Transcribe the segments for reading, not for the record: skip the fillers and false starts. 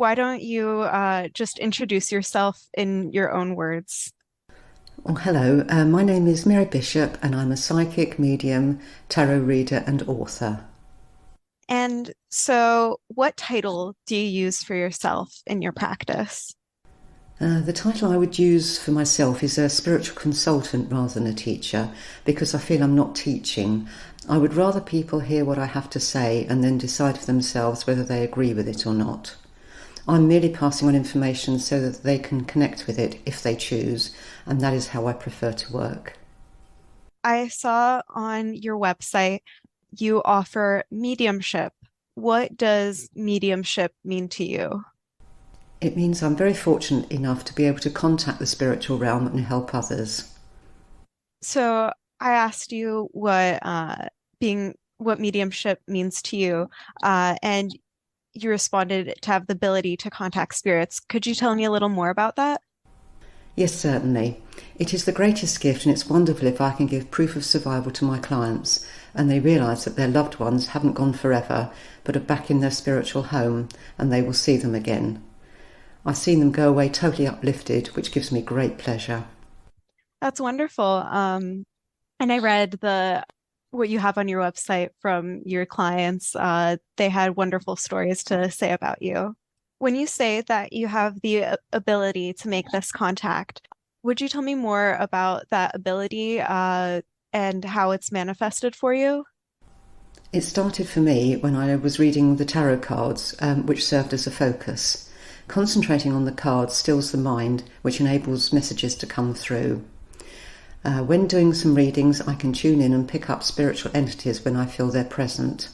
why don't you just introduce yourself in your own words? Well, hello. My name is Mary Bishop, and I'm a psychic, medium, tarot reader, and author. And so, what title do you use for yourself in your practice? The title I would use for myself is a spiritual consultant rather than a teacher, because I feel I'm not teaching. I would rather people hear what I have to say and then decide for themselves whether they agree with it or not. I'm merely passing on information so that they can connect with it if they choose, and that is how I prefer to work. I saw on your website you offer mediumship. What does mediumship mean to you? It means I'm very fortunate enough to be able to contact the spiritual realm and help others. So, I asked you what mediumship means to you, and you responded to have the ability to contact spirits. Could you tell me a little more about that? Yes, certainly. It is the greatest gift, and it's wonderful if I can give proof of survival to my clients and they realise that their loved ones haven't gone forever but are back in their spiritual home and they will see them again. I've seen them go away totally uplifted, which gives me great pleasure. That's wonderful. And I read the what you have on your website from your clients. They had wonderful stories to say about you. When you say that you have the ability to make this contact, would you tell me more about that ability, and how it's manifested for you? It started for me when I was reading the tarot cards, which served as a focus. Concentrating on the cards stills the mind, which enables messages to come through. When doing some readings, I can tune in and pick up spiritual entities when I feel they're present.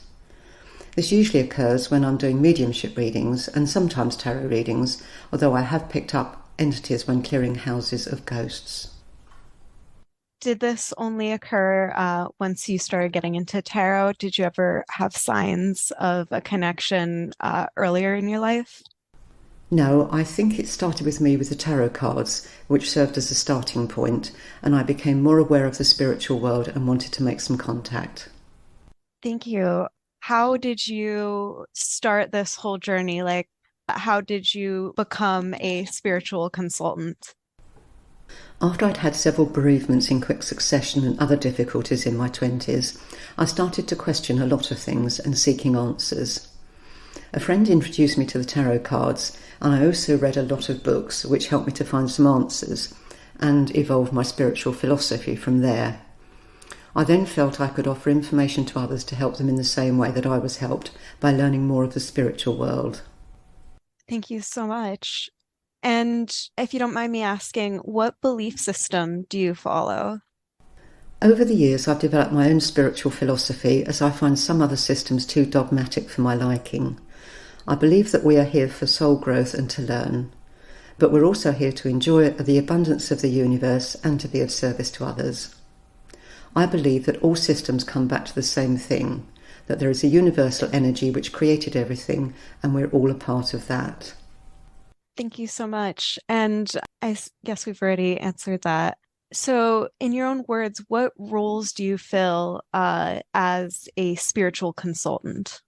This usually occurs when I'm doing mediumship readings and sometimes tarot readings, although I have picked up entities when clearing houses of ghosts. Did this only occur once you started getting into tarot? Did you ever have signs of a connection earlier in your life? No, I think it started with me with the tarot cards, which served as a starting point, and I became more aware of the spiritual world and wanted to make some contact. Thank you. How did you start this whole journey? Like, how did you become a spiritual consultant? After I'd had several bereavements in quick succession and other difficulties in my 20s, I started to question a lot of things and seeking answers. A friend introduced me to the tarot cards, and I also read a lot of books which helped me to find some answers and evolve my spiritual philosophy from there. I then felt I could offer information to others to help them in the same way that I was helped by learning more of the spiritual world. Thank you so much. And if you don't mind me asking, what belief system do you follow? Over the years, I've developed my own spiritual philosophy as I find some other systems too dogmatic for my liking. I believe that we are here for soul growth and to learn, but we're also here to enjoy the abundance of the universe and to be of service to others. I believe that all systems come back to the same thing, that there is a universal energy which created everything and we're all a part of that. Thank you so much. And guess we've already answered that. So, in your own words, what roles do you fill as a spiritual consultant?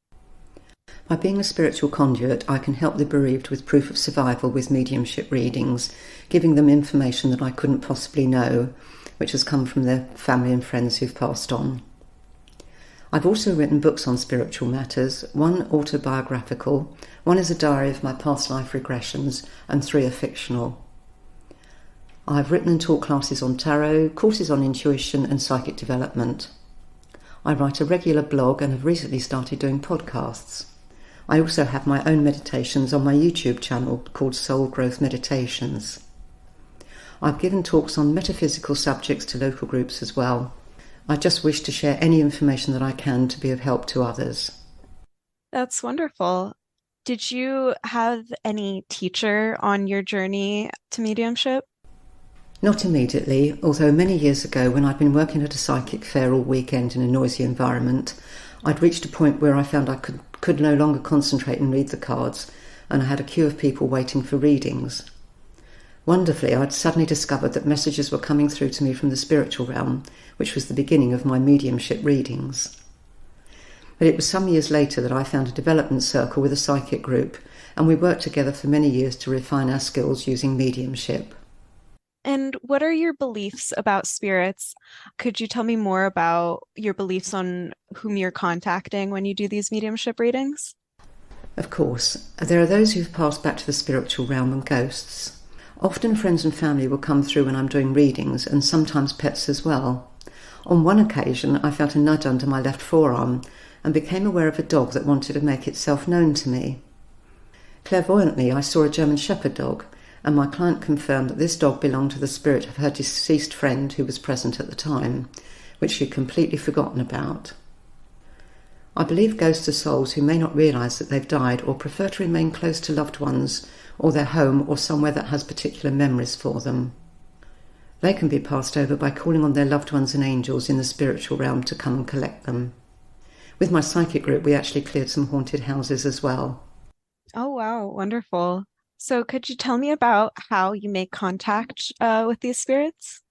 By being a spiritual conduit, I can help the bereaved with proof of survival with mediumship readings, giving them information that I couldn't possibly know, which has come from their family and friends who've passed on. I've also written books on spiritual matters, one autobiographical, one is a diary of my past life regressions, and three are fictional. I've written and taught classes on tarot, courses on intuition and psychic development. I write a regular blog and have recently started doing podcasts. I also have my own meditations on my YouTube channel called Soul Growth Meditations. I've given talks on metaphysical subjects to local groups as well. I just wish to share any information that I can to be of help to others. That's wonderful. Did you have any teacher on your journey to mediumship? Not immediately, although many years ago when I'd been working at a psychic fair all weekend in a noisy environment, I'd reached a point where I found I could no longer concentrate and read the cards, and I had a queue of people waiting for readings. Wonderfully, I'd suddenly discovered that messages were coming through to me from the spiritual realm, which was the beginning of my mediumship readings. But it was some years later that I found a development circle with a psychic group, and we worked together for many years to refine our skills using mediumship. And what are your beliefs about spirits? Could you tell me more about your beliefs on whom you're contacting when you do these mediumship readings? Of course, there are those who've passed back to the spiritual realm and ghosts. Often friends and family will come through when I'm doing readings, and sometimes pets as well. On one occasion, I felt a nudge under my left forearm and became aware of a dog that wanted to make itself known to me. Clairvoyantly, I saw a German Shepherd dog, and my client confirmed that this dog belonged to the spirit of her deceased friend who was present at the time, which she'd completely forgotten about. I believe ghosts are souls who may not realise that they've died or prefer to remain close to loved ones or their home or somewhere that has particular memories for them. They can be passed over by calling on their loved ones and angels in the spiritual realm to come and collect them. With my psychic group, we actually cleared some haunted houses as well. Oh, wow, wonderful. So, could you tell me about how you make contact with these spirits?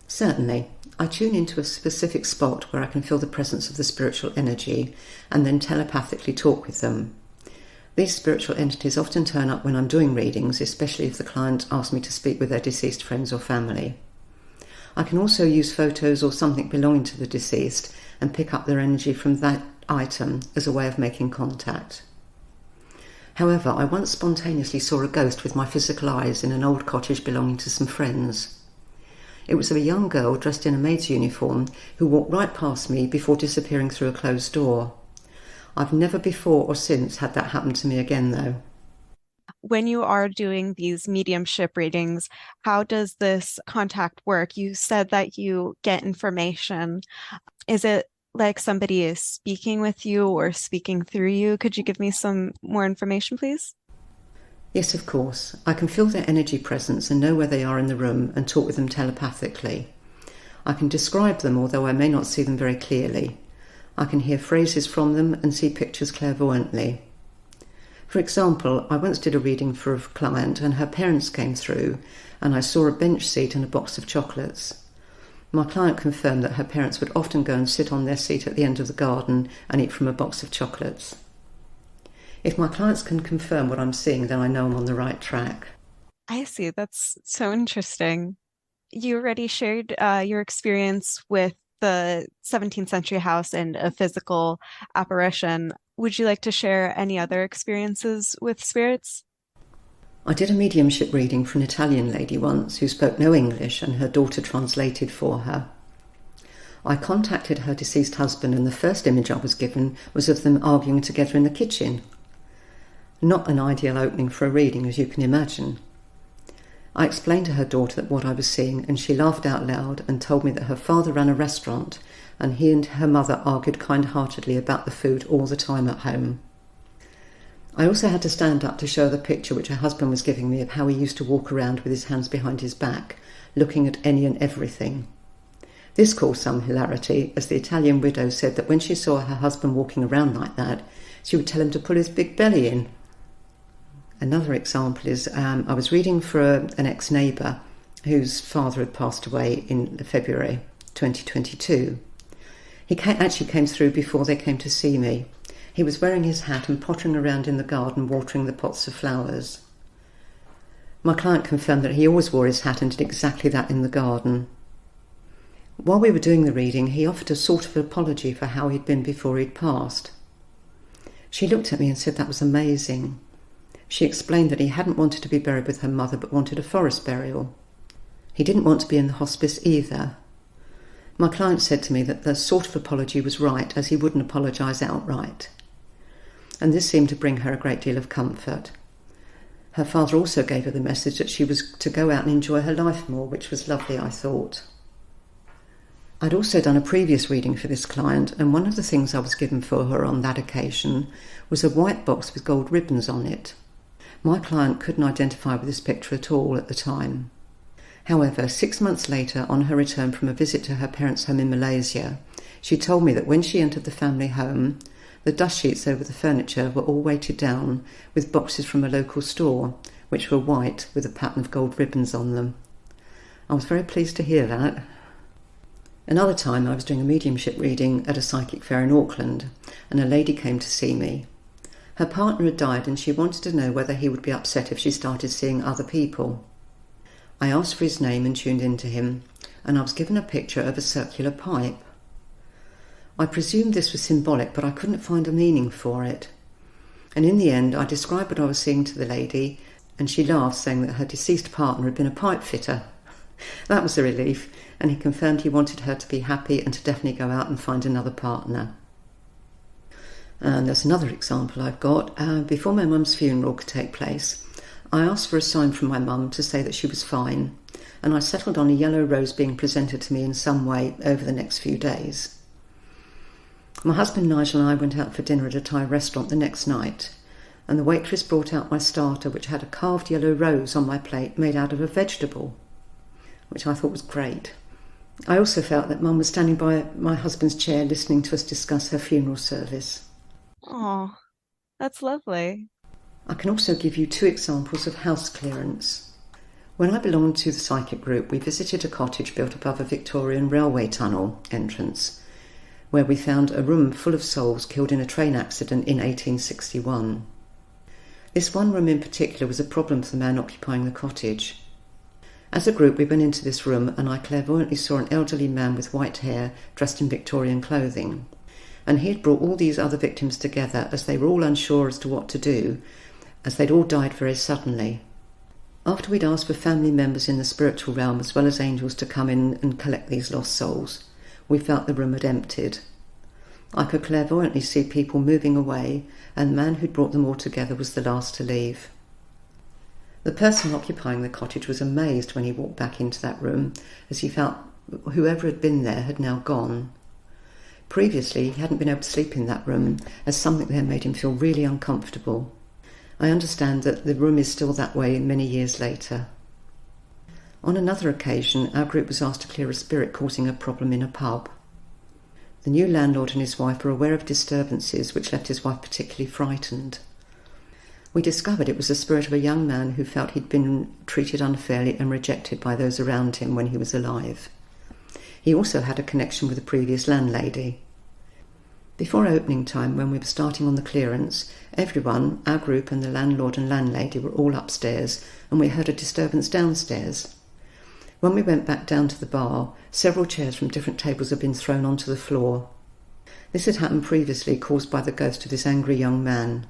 Certainly. I tune into a specific spot where I can feel the presence of the spiritual energy and then telepathically talk with them. These spiritual entities often turn up when I'm doing readings, especially if the client asks me to speak with their deceased friends or family. I can also use photos or something belonging to the deceased and pick up their energy from that item as a way of making contact. However, I once spontaneously saw a ghost with my physical eyes in an old cottage belonging to some friends. It was of a young girl dressed in a maid's uniform who walked right past me before disappearing through a closed door. I've never before or since had that happen to me again, though. When you are doing these mediumship readings, how does this contact work? You said that you get information. Is it like somebody is speaking with you or speaking through you? Could you give me some more information, please? Yes, of course. I can feel their energy presence and know where they are in the room and talk with them telepathically. I can describe them, although I may not see them very clearly. I can hear phrases from them and see pictures clairvoyantly. For example, I once did a reading for a client and her parents came through and I saw a bench seat and a box of chocolates. My client confirmed that her parents would often go and sit on their seat at the end of the garden and eat from a box of chocolates. If my clients can confirm what I'm seeing, then I know I'm on the right track. I see. That's so interesting. You already shared your experience with the 17th century house and a physical apparition. Would you like to share any other experiences with spirits? I did a mediumship reading for an Italian lady once who spoke no English and her daughter translated for her. I contacted her deceased husband and the first image I was given was of them arguing together in the kitchen. Not an ideal opening for a reading, as you can imagine. I explained to her daughter what I was seeing and she laughed out loud and told me that her father ran a restaurant and he and her mother argued kind-heartedly about the food all the time at home. I also had to stand up to show the picture which her husband was giving me of how he used to walk around with his hands behind his back, looking at any and everything. This caused some hilarity, as the Italian widow said that when she saw her husband walking around like that, she would tell him to pull his big belly in. Another example is I was reading for an ex-neighbour whose father had passed away in February 2022. He actually came through before they came to see me. He was wearing his hat and pottering around in the garden watering the pots of flowers. My client confirmed that he always wore his hat and did exactly that in the garden. While we were doing the reading, he offered a sort of apology for how he'd been before he'd passed. She looked at me and said that was amazing. She explained that he hadn't wanted to be buried with her mother but wanted a forest burial. He didn't want to be in the hospice either. My client said to me that the sort of apology was right, as he wouldn't apologise outright. And this seemed to bring her a great deal of comfort. Her father also gave her the message that she was to go out and enjoy her life more, which was lovely, I thought. I'd also done a previous reading for this client, and one of the things I was given for her on that occasion was a white box with gold ribbons on it. My client couldn't identify with this picture at all at the time. However, 6 months later, on her return from a visit to her parents' home in Malaysia, she told me that when she entered the family home, the dust sheets over the furniture were all weighted down with boxes from a local store, which were white with a pattern of gold ribbons on them. I was very pleased to hear that. Another time I was doing a mediumship reading at a psychic fair in Auckland, and a lady came to see me. Her partner had died and she wanted to know whether he would be upset if she started seeing other people. I asked for his name and tuned into him, and I was given a picture of a circular pipe. I presumed this was symbolic, but I couldn't find a meaning for it. And in the end, I described what I was seeing to the lady, and she laughed, saying that her deceased partner had been a pipe fitter. That was a relief, and he confirmed he wanted her to be happy and to definitely go out and find another partner. And there's another example I've got. Before my mum's funeral could take place, I asked for a sign from my mum to say that she was fine, and I settled on a yellow rose being presented to me in some way over the next few days. My husband Nigel and I went out for dinner at a Thai restaurant the next night, and the waitress brought out my starter, which had a carved yellow rose on my plate made out of a vegetable, which I thought was great. I also felt that Mum was standing by my husband's chair listening to us discuss her funeral service. Oh, that's lovely. I can also give you 2 examples of house clearance. When I belonged to the psychic group, we visited a cottage built above a Victorian railway tunnel entrance, where we found a room full of souls killed in a train accident in 1861. This one room in particular was a problem for the man occupying the cottage. As a group, we went into this room and I clairvoyantly saw an elderly man with white hair dressed in Victorian clothing. And he had brought all these other victims together as they were all unsure as to what to do, as they'd all died very suddenly. After we'd asked for family members in the spiritual realm as well as angels to come in and collect these lost souls, we felt the room had emptied. I could clairvoyantly see people moving away, and the man who'd brought them all together was the last to leave. The person occupying the cottage was amazed when he walked back into that room, as he felt whoever had been there had now gone. Previously, he hadn't been able to sleep in that room, as something there made him feel really uncomfortable. I understand that the room is still that way many years later. On another occasion, our group was asked to clear a spirit causing a problem in a pub. The new landlord and his wife were aware of disturbances which left his wife particularly frightened. We discovered it was the spirit of a young man who felt he'd been treated unfairly and rejected by those around him when he was alive. He also had a connection with the previous landlady. Before opening time, when we were starting on the clearance, everyone, our group and the landlord and landlady, were all upstairs, and we heard a disturbance downstairs. When we went back down to the bar, several chairs from different tables had been thrown onto the floor. This had happened previously, caused by the ghost of this angry young man.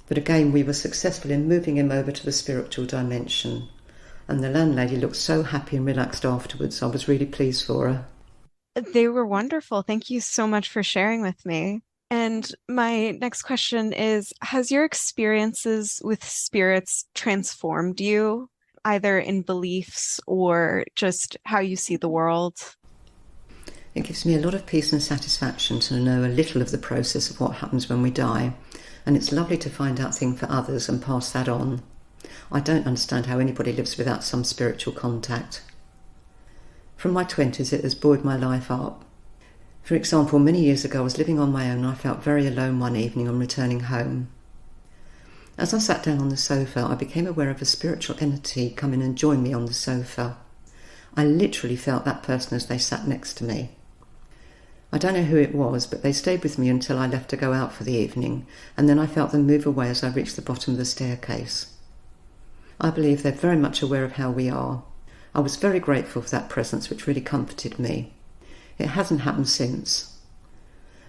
But again, we were successful in moving him over to the spiritual dimension, and the landlady looked so happy and relaxed afterwards. I was really pleased for her. They were wonderful. Thank you so much for sharing with me. And my next question is, has your experiences with spirits transformed you, either in beliefs or just how you see the world? It gives me a lot of peace and satisfaction to know a little of the process of what happens when we die, and it's lovely to find out things for others and pass that on. I don't understand how anybody lives without some spiritual contact. From my 20s, it has buoyed my life up. For example, many years ago I was living on my own and I felt very alone one evening on returning home. As I sat down on the sofa, I became aware of a spiritual entity come in and join me on the sofa. I literally felt that person as they sat next to me. I don't know who it was, but they stayed with me until I left to go out for the evening, and then I felt them move away as I reached the bottom of the staircase. I believe they're very much aware of how we are. I was very grateful for that presence, which really comforted me. It hasn't happened since.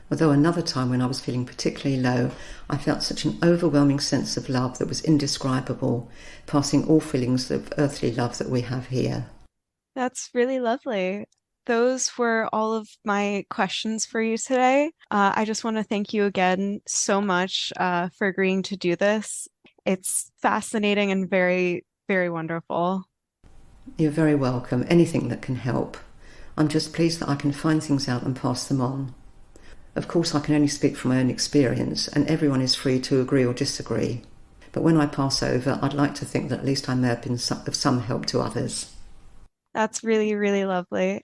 Although another time when I was feeling particularly low, I felt such an overwhelming sense of love that was indescribable, passing all feelings of earthly love that we have here. That's really lovely. Those were all of my questions for you today. I just want to thank you again so much for agreeing to do this. It's fascinating and very, very wonderful. You're very welcome. Anything that can help. I'm just pleased that I can find things out and pass them on. Of course, I can only speak from my own experience, and everyone is free to agree or disagree. But when I pass over, I'd like to think that at least I may have been of some help to others. That's really, really lovely.